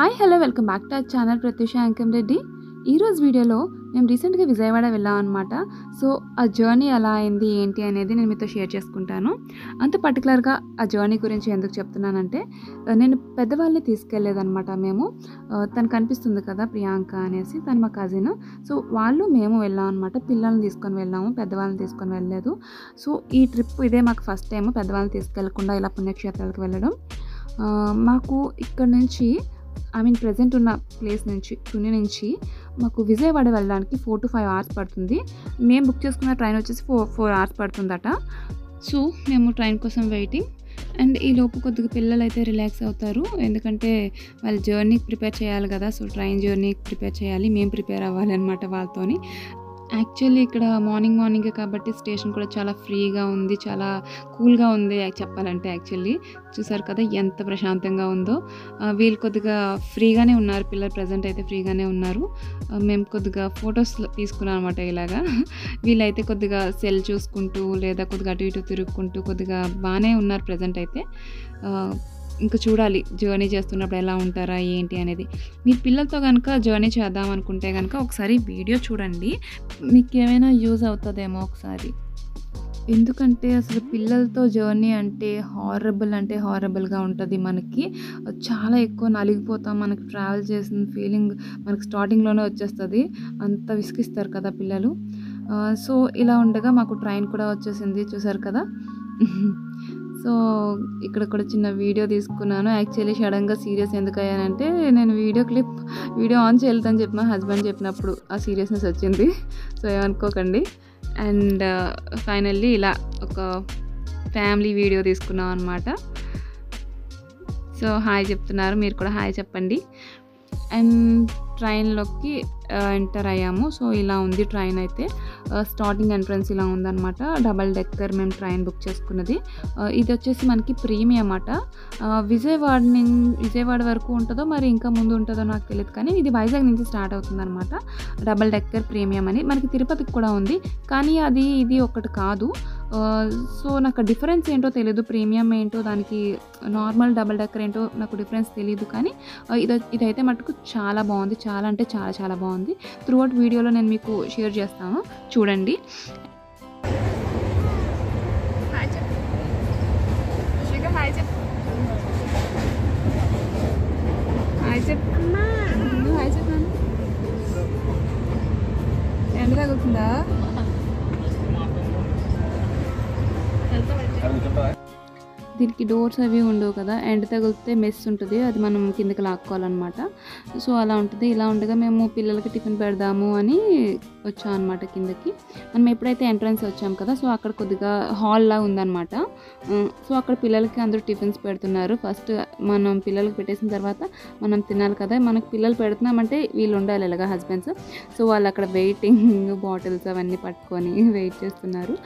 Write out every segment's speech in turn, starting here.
Hi hello welcome back to our channel Prathyusha Ankam Reddy. ఈరోజు వీడియోలో మేము రీసెంట్గా విజయవాడ వెళ్ళాం అనమాట. సో ఆ జర్నీ ఎలా అయింది ఏంటి అనేది నేను మీతో షేర్ చేసుకుంటాను. అంత పర్టికులర్గా ఆ జర్నీ గురించి ఎందుకు చెప్తున్నానంటే, నేను పెద్దవాళ్ళని తీసుకెళ్ళలేదనమాట. తను కనిపిస్తుంది కదా ప్రియాంక అనేసి, తను మా కజిన్. సో మేము వెళ్ళాం అనమాట. పిల్లల్ని తీసుకొని వెళ్ళాము, పెద్దవాళ్ళని తీసుకొని వెళ్ళలేదు. సో ఈ ట్రిప్ ఇదే మాకు ఫస్ట్ టైం పెద్దవాళ్ళని తీసుకెళ్లకుండా ఇలా పుణ్యక్షేత్రాలకు వెళ్ళడం. మాకు ఇక్కడ నుంచి ప్రెజెంట్ ఉన్న ప్లేస్ నుంచి తుని నుంచి మాకు విజయవాడ వెళ్ళడానికి 4 to 5 hours పడుతుంది. మేము బుక్ చేసుకున్న ట్రైన్ వచ్చేసి 4 hours పడుతుందట. సో మేము ట్రైన్ కోసం వెయిటింగ్. అండ్ ఈ లోపు కొద్దిగా పిల్లలు అయితే రిలాక్స్ అవుతారు, ఎందుకంటే వాళ్ళు జర్నీకి ప్రిపేర్ చేయాలి కదా. సో ట్రైన్ జర్నీకి ప్రిపేర్ చేయాలి, మేము ప్రిపేర్ అవ్వాలి అనమాట వాళ్ళతోని. యాక్చువల్లీ ఇక్కడ మార్నింగ్ కాబట్టి స్టేషన్ కూడా చాలా ఫ్రీగా ఉంది, చాలా కూల్గా ఉంది చెప్పాలంటే. యాక్చువల్లీ చూసారు కదా ఎంత ప్రశాంతంగా ఉందో. వీళ్ళు కొద్దిగా ఫ్రీగానే ఉన్నారు, పిల్లలు ప్రజెంట్ అయితే ఫ్రీగానే ఉన్నారు. మేము కొద్దిగా ఫొటోస్ తీసుకున్నాం అనమాట ఇలాగా. వీళ్ళైతే కొద్దిగా సెల్ చూసుకుంటూ లేదా కొద్దిగా అటు ఇటు తిరుగుకుంటూ కొద్దిగా బాగానే ఉన్నారు ప్రజెంట్ అయితే. ఇంకా చూడాలి జర్నీ చేస్తున్నప్పుడు ఎలా ఉంటారా ఏంటి అనేది. మీరు పిల్లలతో కనుక జర్నీ చేద్దాం అనుకుంటే కనుక ఒకసారి వీడియో చూడండి, మీకు ఏమైనా యూజ్ అవుతుందేమో ఒకసారి. ఎందుకంటే అసలు పిల్లలతో జర్నీ అంటే హారబుల్గా ఉంటుంది. మనకి చాలా ఎక్కువ నలిగిపోతాం, మనకి ట్రావెల్ చేసిన ఫీలింగ్ మనకి స్టార్టింగ్లోనే వచ్చేస్తుంది. అంత విసిగిస్తారు కదా పిల్లలు. సో ఇలా ఉండగా మాకు ట్రైన్ కూడా వచ్చేసింది, చూసారు కదా. సో ఇక్కడ కూడా చిన్న వీడియో తీసుకున్నాను. యాక్చువల్లీ సడన్గా సీరియస్ ఎందుకు అయ్యానంటే, నేను వీడియో ఆన్ చేయలేదని చెప్పి మా హస్బెండ్ చెప్పినప్పుడు ఆ సీరియస్నెస్ వచ్చింది. సో ఏమనుకోకండి. అండ్ ఫైనల్లీ ఇలా ఒక ఫ్యామిలీ వీడియో తీసుకున్నాం అనమాట. సో హాయ్ చెప్తున్నారు, మీరు కూడా హాయ్ చెప్పండి. అండ్ ట్రైన్లోకి ఎంటర్ అయ్యాము. సో ఇలా ఉంది ట్రైన్ అయితే. స్టార్టింగ్ ఎంట్రన్స్ ఇలా ఉందన్నమాట. డబల్ డెక్కర్ మేము ట్రైన్ బుక్ చేసుకున్నది. ఇది వచ్చేసి మనకి ప్రీమియం అన్నమాట. విజయవాడ వరకు ఉంటుందో మరి ఇంకా ముందు ఉంటుందో నాకు తెలియదు, కానీ ఇది వైజాగ్ నుంచి స్టార్ట్ అవుతుంది అనమాట. డబల్ డెక్కర్ ప్రీమియం అని మనకి తిరుపతికి కూడా ఉంది, కానీ ఇది ఒకటి కాదు. సో నాకు డిఫరెన్స్ ఏంటో తెలియదు, ప్రీమియం ఏంటో దానికి నార్మల్ డబల్ డెక్కర్ ఏంటో నాకు డిఫరెన్స్ తెలియదు. కానీ ఇదైతే మటుకు చాలా బాగుంది, చాలా అంటే చాలా బాగుంది. త్రూఅవుట్ వీడియోలో నేను మీకు షేర్ చేస్తాను, చూడండి. ఎండ తగ్గుతుందా? దీనికి డోర్స్ అవి ఉండవు కదా, ఎండ తగిలితే మెస్ ఉంటుంది, అది మనం కిందకి లాక్కోవాలన్నమాట. సో అలా ఉంటుంది. ఇలా ఉండగా మేము పిల్లలకి టిఫిన్ పెడదాము అని వచ్చాం అనమాట కిందకి. మనం ఎప్పుడైతే ఎంట్రన్స్ వచ్చాం కదా, సో అక్కడ కొద్దిగా హాల్లా ఉందన్నమాట. సో అక్కడ పిల్లలకి అందరూ టిఫిన్స్ పెడుతున్నారు. ఫస్ట్ మనం పిల్లలకి పెట్టేసిన తర్వాత మనం తినాలి కదా. మనకు పిల్లలు పెడుతున్నామంటే వీళ్ళు ఉండాలి ఇలాగా హస్బెండ్స్. సో వాళ్ళు అక్కడ వెయిటింగ్, బాటిల్స్ అవన్నీ పట్టుకొని వెయిట్ చేస్తున్నారు.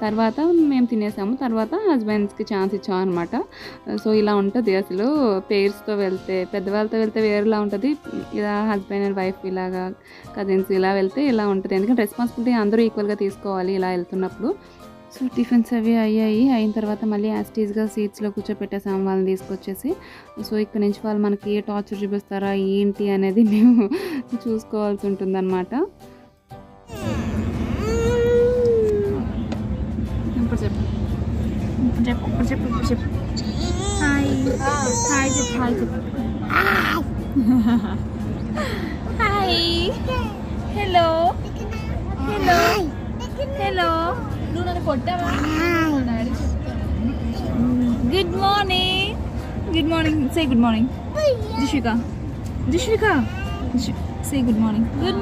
తర్వాత మేము తినేసాము. తర్వాత హస్బెండ్స్కి ఛాన్స్ ఇచ్చాం అనమాట. సో ఇలా ఉంటుంది అసలు. పేర్స్తో వెళ్తే, పెద్దవాళ్ళతో వెళ్తే వేరేలా ఉంటుంది, ఇలా హస్బెండ్ అండ్ వైఫ్ ఇలాగా కజిన్స్ ఇలా వెళ్తే ఇలా ఉంటుంది. ఎందుకంటే రెస్పాన్సిబిలిటీ అందరూ ఈక్వల్గా తీసుకోవాలి ఇలా వెళ్తున్నప్పుడు. సో టిఫిన్స్ అవి అయిన తర్వాత మళ్ళీ యాస్టీస్గా సీట్స్లో కూర్చోపెట్టేసాము వాళ్ళని తీసుకొచ్చేసి. సో ఇక్కడ నుంచి వాళ్ళు మనకి ఏ టార్చర్ చూపిస్తారా ఏంటి అనేది మేము చూసుకోవాల్సి ఉంటుంది అనమాట. చెప్పు హాయ్ చెప్పు హాయ్ హలో నువ్వు నన్ను కొట్టావా? Good morning say good morning. Jishvika say good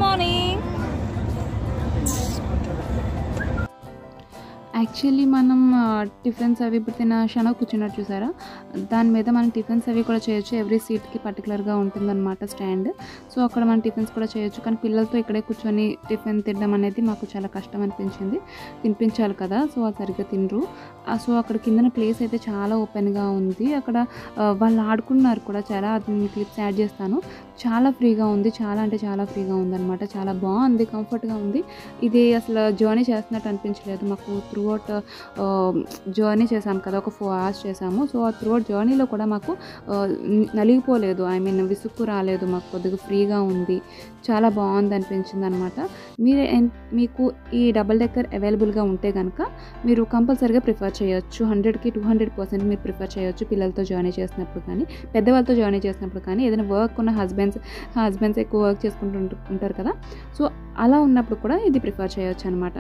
morning. Actually మనం టిఫిన్స్ అవి ఇప్పుడు తిన్న క్షణం కూర్చున్నట్టు చూసారా, దాని మీద మనం టిఫిన్స్ అవి కూడా చేయొచ్చు. ఎవ్రీ సీట్కి పర్టికులర్గా ఉంటుందన్నమాట స్టాండ్. సో అక్కడ మనం టిఫిన్స్ కూడా చేయొచ్చు. కానీ పిల్లలతో ఇక్కడే కూర్చొని టిఫిన్ తినడం అనేది మాకు చాలా కష్టం అనిపించింది. తినిపించాలి కదా, సో అది సరిగ్గా తినరు. సో అక్కడ కిందన ప్లేస్ అయితే చాలా ఓపెన్గా ఉంది. అక్కడ వాళ్ళు ఆడుకున్నారు కూడా చాలా, అది క్లిప్స్ యాడ్ చేస్తాను. చాలా ఫ్రీగా ఉంది, చాలా అంటే చాలా ఫ్రీగా ఉందన్నమాట. చాలా బాగుంది, కంఫర్ట్గా ఉంది. ఇది అసలు జర్నీ చేస్తున్నట్టు అనిపించలేదు మాకు. త్రూ అవుట్ జర్నీ చేసాం కదా, ఒక 4 hours చేసాము. సో ఆ త్రూ అవుట్ జర్నీలో కూడా మాకు నలిగిపోలేదు, ఐ మీన్ విసుక్కు రాలేదు, మాకు కొద్దిగా ఫ్రీగా ఉంది, చాలా బాగుంది అనిపించింది అనమాట. మీకు ఈ డబుల్ డెక్కర్ అవైలబుల్గా ఉంటే కనుక మీరు కంపల్సరీగా ప్రిఫర్ చేయొచ్చు. 100కి 200% మీరు ప్రిఫర్ చేయొచ్చు పిల్లలతో జర్నీ చేసినప్పుడు కానీ, పెద్దవాళ్ళతో జర్నీ చేసినప్పుడు కానీ. ఏదైనా వర్క్ ఉన్న హస్బెండ్స్ ఎక్కువ వర్క్ చేసుకుంటూ ఉంటారు కదా, సో అలా ఉన్నప్పుడు కూడా ఇది ప్రిఫర్ చేయొచ్చు అనమాట.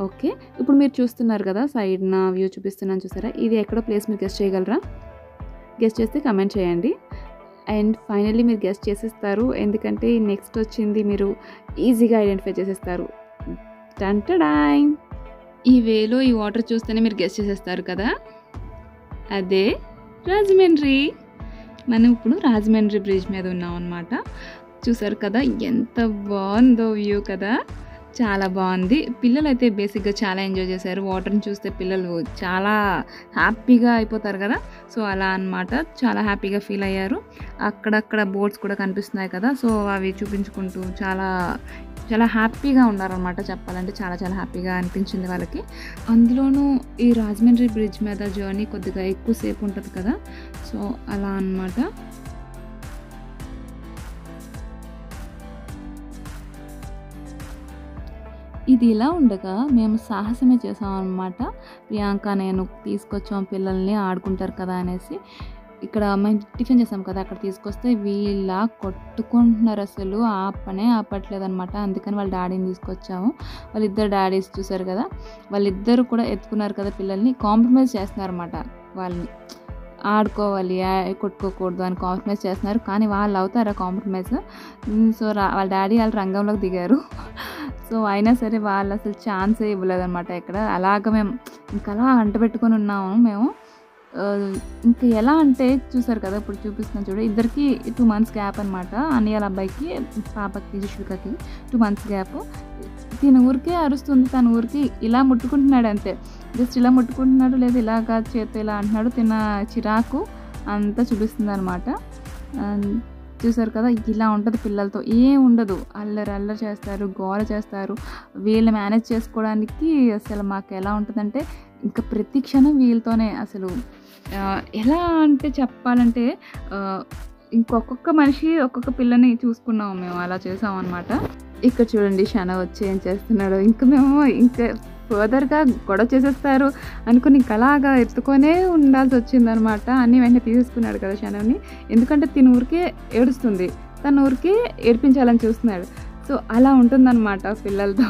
ఓకే, ఇప్పుడు మీరు చూస్తున్నారు కదా సైడ్ నా వ్యూ చూపిస్తున్నాను చూసారా, ఇది ఎక్కడో ప్లేస్ మీరు గెస్ట్ చేయగలరా? గెస్ట్ చేస్తే కమెంట్ చేయండి. అండ్ ఫైనల్లీ మీరు గెస్ట్ చేసేస్తారు, ఎందుకంటే నెక్స్ట్ వచ్చింది మీరు ఈజీగా ఐడెంటిఫై చేసేస్తారు. టంటడాయ్, ఈ వేలో ఈ వాటర్ చూస్తేనే మీరు గెస్ట్ చేసేస్తారు కదా, అదే రాజమండ్రి. మనం ఇప్పుడు రాజమండ్రి బ్రిడ్జ్ మీద ఉన్నాం అనమాట. చూసారు కదా ఎంత బాగుందో వ్యూ కదా, చాలా బాగుంది. పిల్లలు అయితే బేసిక్గా చాలా ఎంజాయ్ చేశారు. వాటర్ని చూస్తే పిల్లలు చాలా హ్యాపీగా అయిపోతారు కదా, సో అలా అన్నమాట, చాలా హ్యాపీగా ఫీల్ అయ్యారు. అక్కడక్కడ బోట్స్ కూడా కనిపిస్తున్నాయి కదా, సో అవి చూపించుకుంటూ చాలా చాలా హ్యాపీగా ఉన్నారనమాట. చెప్పాలంటే చాలా చాలా హ్యాపీగా అనిపించింది వాళ్ళకి. అందులోనూ ఈ రాజమండ్రి బ్రిడ్జ్ మీద జర్నీ కొద్దిగా ఎక్కువసేపు ఉంటుంది కదా, సో అలా అన్నమాట. ఇది ఇలా ఉండగా మేము సాహసమే చేసాం అనమాట. ప్రియాంక నేను తీసుకొచ్చాం పిల్లల్ని ఆడుకుంటారు కదా అనేసి. ఇక్కడ మేము టిఫిన్ చేసాం కదా, అక్కడ తీసుకొస్తే వీళ్ళ కొట్టుకుంటున్నారు, అసలు ఆపట్లేదు అనమాట. అందుకని వాళ్ళ డాడీని తీసుకొచ్చాము. వాళ్ళిద్దరు డాడీస్ చూసారు కదా, వాళ్ళిద్దరు కూడా ఎత్తుకున్నారు కదా పిల్లల్ని, కాంప్రమైజ్ చేస్తున్నారు అనమాట. వాళ్ళని ఆడుకోవాలి, కొట్టుకోకూడదు అని కాంప్రమైజ్ చేస్తున్నారు. కానీ వాళ్ళు అవుతారా కాంప్రమైజ్? సో వాళ్ళ డాడీ వాళ్ళు రంగంలోకి దిగారు. సో అయినా సరే వాళ్ళు అసలు ఛాన్సే ఇవ్వలేదన్నమాట. ఇక్కడ అలాగ మేము ఇంకలా అంటబెట్టుకొని ఉన్నాము మేము. ఇంకా ఎలా అంటే చూసారు కదా, ఇప్పుడు చూపిస్తున్నాను చూడు, ఇద్దరికి 2 months గ్యాప్ అనమాట. అన్నయ్యల అబ్బాయికి పాపకి జుష్వికకి 2 months గ్యాప్. తిన ఊరికే అరుస్తుంది, తన ఊరికి ఇలా ముట్టుకుంటున్నాడు అంతే, జస్ట్ ఇలా ముట్టుకుంటున్నాడు, లేదా ఇలాగా చేతి ఇలా అంటున్నాడు. తిన చిరాకు అంతా చూపిస్తుంది అనమాట. చూసారు కదా, ఇలా ఉంటుంది పిల్లలతో, ఏం ఉండదు, అల్లరి చేస్తారు, గోల చేస్తారు. వీళ్ళని మేనేజ్ చేసుకోవడానికి అసలు మాకు ఎలా ఉంటుందంటే ఇంకా ప్రతి క్షణం వీళ్ళతోనే. అసలు ఎలా అంటే చెప్పాలంటే ఇంకొక్కొక్క మనిషి ఒక్కొక్క పిల్లని చూసుకున్నాము మేము, అలా చేసాం అనమాట. ఇక్కడ చూడండి శన వచ్చి ఏం చేస్తున్నాడు. ఇంకా మేము ఇంకా ఫర్దర్గా గొడవ చేసేస్తారు అనుకుని ఇంకా అలాగా ఎత్తుకొనే ఉండాల్సి వచ్చిందనమాట. అన్నీ వెంటనే తీసేసుకున్నాడు కదా శనని, ఎందుకంటే తిన ఊరికే ఏడుస్తుంది, తన ఊరికే ఏడిపించాలని చూస్తున్నాడు. సో అలా ఉంటుందన్నమాట పిల్లలతో.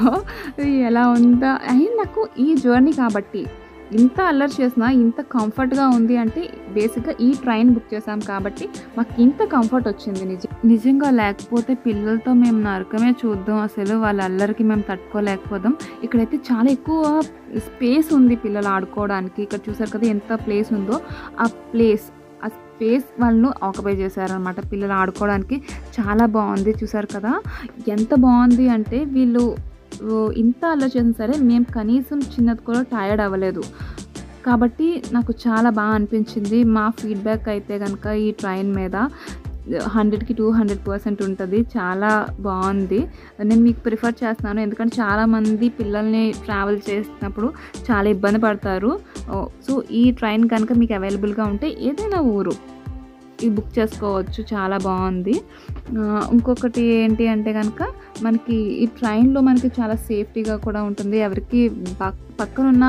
ఎలా ఉందా అయినా నాకు ఈ జర్నీ కాబట్టి ఇంత అల్లరి చేసినా ఇంత కంఫర్ట్గా ఉంది అంటే బేసిక్గా ఈ ట్రైన్ బుక్ చేసాం కాబట్టి మాకు ఇంత కంఫర్ట్ వచ్చింది. నిజంగా లేకపోతే పిల్లలతో మేము నరకమే చూద్దాం, అసలు వాళ్ళ అల్లరికి మేము తట్టుకోలేకపోదాం. ఇక్కడైతే చాలా ఎక్కువ స్పేస్ ఉంది పిల్లలు ఆడుకోవడానికి. ఇక్కడ చూసారు కదా ఎంత ప్లేస్ ఉందో, ఆ స్పేస్ వాళ్ళను ఆక్యుపై చేశారనమాట పిల్లలు ఆడుకోవడానికి. చాలా బాగుంది, చూసారు కదా ఎంత బాగుంది అంటే. వీళ్ళు ఇంత అల్లరి చేసినా సరే మేము కనీసం చిన్నది కూడా టైర్డ్ అవ్వలేదు, కాబట్టి నాకు చాలా బాగా అనిపించింది. మా ఫీడ్బ్యాక్ అయితే కనుక ఈ ట్రైన్ మీద 100కి 200% ఉంటుంది, చాలా బాగుంది. నేను మీకు ప్రిఫర్ చేస్తున్నాను, ఎందుకంటే చాలామంది పిల్లల్ని ట్రావెల్ చేసినప్పుడు చాలా ఇబ్బంది పడతారు. సో ఈ ట్రైన్ కనుక మీకు అవైలబుల్గా ఉంటే ఏదైనా ఊరు ఇది బుక్ చేసుకోవచ్చు, చాలా బాగుంది. ఇంకొకటి ఏంటి అంటే కనుక మనకి ఈ ట్రైన్లో మనకి చాలా సేఫ్టీగా కూడా ఉంటుంది, ఎవరికి పక్కనున్న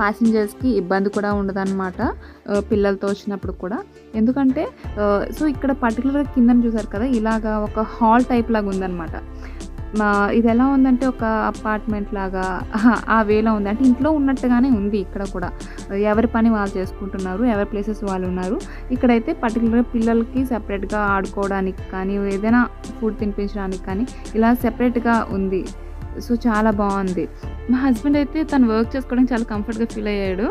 ప్యాసింజర్స్కి ఇబ్బంది కూడా ఉండదన్నమాట పిల్లలతో వచ్చినప్పుడు కూడా. ఎందుకంటే సో ఇక్కడ పర్టికులర్గా కింద చూసారు కదా ఇలాగా ఒక హాల్ టైప్ లాగా ఉందన్నమాట. ఇది ఎలా ఉందంటే ఒక అపార్ట్మెంట్ లాగా ఆ వేలో ఉంది, అంటే ఇంట్లో ఉన్నట్టుగానే ఉంది. ఇక్కడ కూడా ఎవరి పని వాళ్ళు చేసుకుంటున్నారు, ఎవరి ప్లేసెస్ వాళ్ళు ఉన్నారు. ఇక్కడైతే పర్టికులర్గా పిల్లలకి సెపరేట్గా ఆడుకోవడానికి కానీ, ఏదైనా ఫుడ్ తినిపించడానికి కానీ ఇలా సెపరేట్గా ఉంది. సో చాలా బాగుంది. మా హస్బెండ్ అయితే తను వర్క్ చేసుకోవడానికి చాలా కంఫర్ట్గా ఫీల్ అయ్యాడు.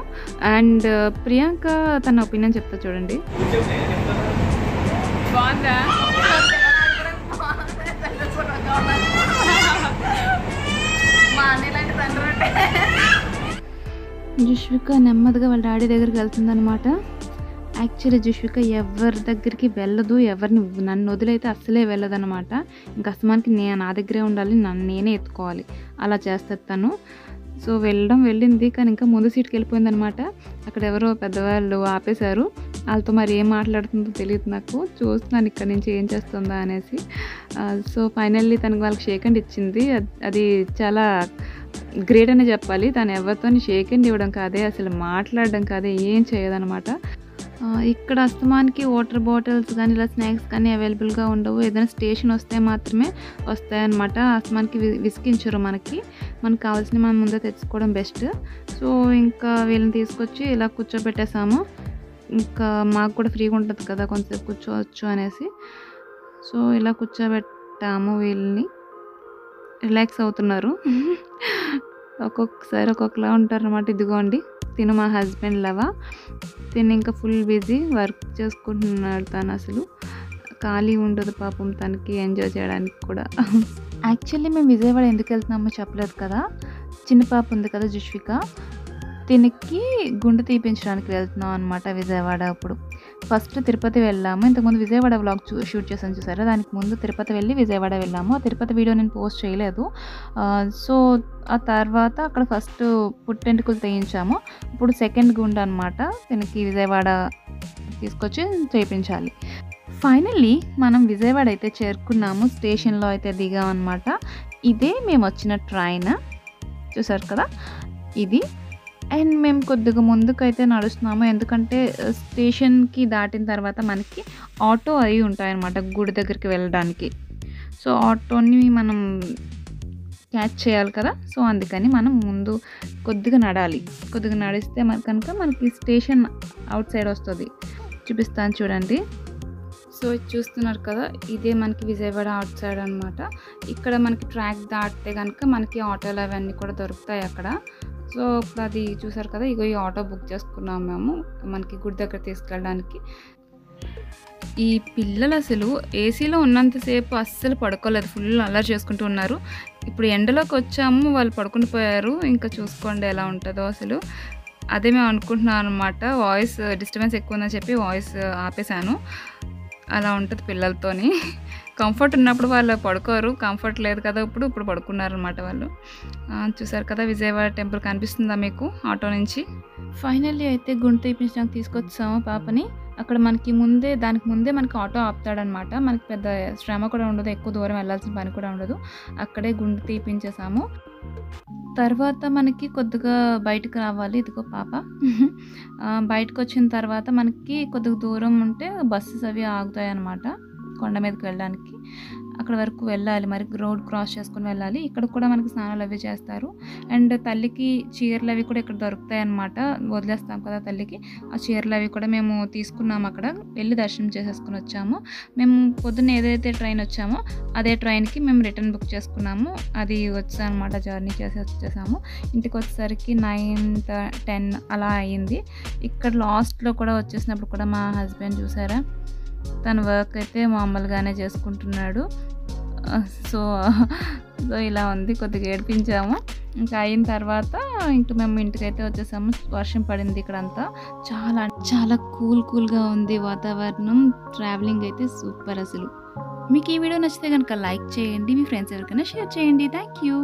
అండ్ ప్రియాంక తన ఒపీనియన్ చెప్తా చూడండి. బాగుందా? జుష్విక నెమ్మదిగా వాళ్ళ డాడీ దగ్గరికి వెళ్తుందనమాట. యాక్చువల్లీ జుష్విక ఎవరి దగ్గరికి వెళ్ళదు, నన్ను వదిలైతే అస్సలే వెళ్ళదనమాట. ఇంకా అస్తమానికి నా దగ్గరే ఉండాలి, నేనే ఎత్తుకోవాలి, అలా చేస్తుంది తను. సో వెళ్ళింది, కానీ ఇంకా ముందు సీట్కి వెళ్ళిపోయిందనమాట. అక్కడ ఎవరో పెద్దవాళ్ళు ఆపేశారు. వాళ్ళతో మరి ఏం మాట్లాడుతుందో తెలియదు నాకు. చూస్తున్నాను ఇక్కడ నుంచి ఏం చేస్తుందా అనేసి. సో ఫైనల్లీ తనకు వాళ్ళకి షేక్ హ్యాండ్ ఇచ్చింది. అది చాలా గ్రేట్ అనే చెప్పాలి. తను ఎవరితో షేక్ హ్యాండ్ ఇవ్వడం కాదే, అసలు మాట్లాడడం కాదే, ఏం చేయదనమాట. ఇక్కడ అస్తమానికి వాటర్ బాటిల్స్ కానీ ఇలా స్నాక్స్ కానీ అవైలబుల్గా ఉండవు. ఏదైనా స్టేషన్ వస్తే మాత్రమే వస్తాయన్నమాట. అస్తమానికి విసిగించరు. మనకి కావాల్సినవి మనం ముందే తెచ్చుకోవడం బెస్ట్. సో ఇంకా వీళ్ళని తీసుకొచ్చి ఇలా కూర్చోబెట్టేసాము. ఇంకా మాకు కూడా ఫ్రీగా ఉంటుంది కదా, కొంచెంసేపు కూర్చోవచ్చు అనేసి. సో ఇలా కూర్చోబెట్టాము. వీళ్ళని రిలాక్స్ అవుతున్నారు. ఒక్కొక్కసారి ఒక్కొక్కలా ఉంటారు అన్నమాట. ఇదిగోండి తిను మా హస్బెండ్ లవా. తిను ఇంకా ఫుల్ బిజీ వర్క్ చేసుకుంటున్నాడు. తను అసలు ఖాళీ ఉండదు పాపం తనకి, ఎంజాయ్ చేయడానికి కూడా. యాక్చువల్లీ మేము విజయవాడ ఎందుకు వెళ్తున్నామో చెప్పలేదు కదా. చిన్న పాప ఉంది కదా జుష్విక, తినికి గుండె తీపించడానికి వెళ్తున్నాం అనమాట విజయవాడ. అప్పుడు ఫస్ట్ తిరుపతి వెళ్ళాము. ఇంతకుముందు విజయవాడ వ్లాగ్ షూట్ చేసాను చూసారా, దానికి ముందు తిరుపతి వెళ్ళి విజయవాడ వెళ్ళాము. ఆ తిరుపతి వీడియో నేను పోస్ట్ చేయలేదు. సో ఆ తర్వాత అక్కడ ఫస్ట్ పుట్టెంటుకలు తీయించాము. ఇప్పుడు సెకండ్ గుండె అనమాట, దీనికి విజయవాడ తీసుకొచ్చి చేయించాలి. ఫైనల్లీ మనం విజయవాడ అయితే చేరుకున్నాము. స్టేషన్లో అయితే దిగాం అనమాట. ఇదే మేము వచ్చిన ట్రైన్, చూసారు కదా ఇది. అండ్ మేము కొద్దిగా ముందుకైతే నడుస్తున్నాము, ఎందుకంటే స్టేషన్కి దాటిన తర్వాత మనకి ఆటో అవి ఉంటాయన్నమాట గుడి దగ్గరికి వెళ్ళడానికి. సో ఆటోని మనం క్యాచ్ చేయాలి కదా. సో అందుకని మనం ముందు కొద్దిగా నడాలి. కొద్దిగా నడిస్తే కనుక మనకి స్టేషన్ అవుట్ సైడ్ వస్తుంది. చూపిస్తాను చూడండి. సో చూస్తున్నారు కదా, ఇదే మనకి విజయవాడ అవుట్ సైడ్ అనమాట. ఇక్కడ మనకి ట్రాక్ దాటితే కనుక మనకి ఆటోలు అవన్నీ కూడా దొరుకుతాయి అక్కడ. సో ఇప్పుడు అది చూసారు కదా, ఇగో ఈ ఆటో బుక్ చేసుకున్నాము మేము మనకి గుడి దగ్గర తీసుకెళ్ళడానికి. ఈ పిల్లలు అసలు ఏసీలో ఉన్నంతసేపు అస్సలు పడుకోలేదు, ఫుల్ అల్లరి చేసుకుంటూ ఉన్నారు. ఇప్పుడు ఎండలోకి వచ్చాము, వాళ్ళు పడుకుని పోయారు. ఇంకా చూసుకోండి ఎలా ఉంటుందో అసలు. అదే మేము అనుకుంటున్నాం అనమాట. వాయిస్ డిస్టర్బెన్స్ ఎక్కువ ఉందని చెప్పి వాయిస్ ఆపేశాను. అలా ఉంటుంది పిల్లలతోని. కంఫర్ట్ ఉన్నప్పుడు వాళ్ళు పడుకోరు, కంఫర్ట్ లేదు కదా ఇప్పుడు పడుకున్నారనమాట వాళ్ళు. చూసారు కదా విజయవాడ టెంపుల్ కనిపిస్తుందా మీకు ఆటో నుంచి. ఫైనల్లీ అయితే గుండె తీపించడానికి తీసుకొచ్చాము పాపని. అక్కడ దానికి ముందే మనకి ఆటో ఆపుతాడనమాట. మనకి పెద్ద శ్రమ కూడా ఉండదు, ఎక్కువ దూరం వెళ్ళాల్సిన పని కూడా ఉండదు. అక్కడే గుండె తీపించేసాము. తర్వాత మనకి కొద్దిగా బయటకు రావాలి. ఇదిగో పాప. బయటకు వచ్చిన తర్వాత మనకి కొద్దిగా దూరం ఉంటే బస్సెస్ అవి ఆగుతాయి అన్నమాట కొండ మీదకి వెళ్ళడానికి. అక్కడ వరకు వెళ్ళాలి, మరి రోడ్ క్రాస్ చేసుకుని వెళ్ళాలి. ఇక్కడ కూడా మనకి స్నానాలు అవి చేస్తారు. అండ్ తల్లికి చీరలు అవి కూడా ఇక్కడ దొరుకుతాయి అన్నమాట. వదిలేస్తాం కదా తల్లికి, ఆ చీరలు అవి కూడా మేము తీసుకున్నాము. అక్కడ వెళ్ళి దర్శనం చేసేసుకుని వచ్చాము. మేము పొద్దున్న ఏదైతే ట్రైన్ వచ్చామో అదే ట్రైన్కి మేము రిటర్న్ బుక్ చేసుకున్నాము. అది వచ్చామన్నమాట, జర్నీ వచ్చేసాము. ఇంటికి వచ్చేసరికి 9-10 అలా అయ్యింది. ఇక్కడ లాస్ట్లో కూడా వచ్చేసినప్పుడు కూడా మా హస్బెండ్ చూసారా, తన వర్క్ అయితే మామూలుగానే చేసుకుంటున్నాడు. సో ఇలా ఉంది, కొద్దిగా ఏడిపించాము. ఇంకా అయిన తర్వాత ఇంక మేము ఇంటికైతే వచ్చేసాము. వర్షం పడింది ఇక్కడంతా, చాలా చాలా కూల్గా ఉంది వాతావరణం. ట్రావెలింగ్ అయితే సూపర్ అసలు. మీకు ఈ వీడియో నచ్చితే కనుక లైక్ చేయండి, మీ ఫ్రెండ్స్ ఎవరికైనా షేర్ చేయండి. Thank you.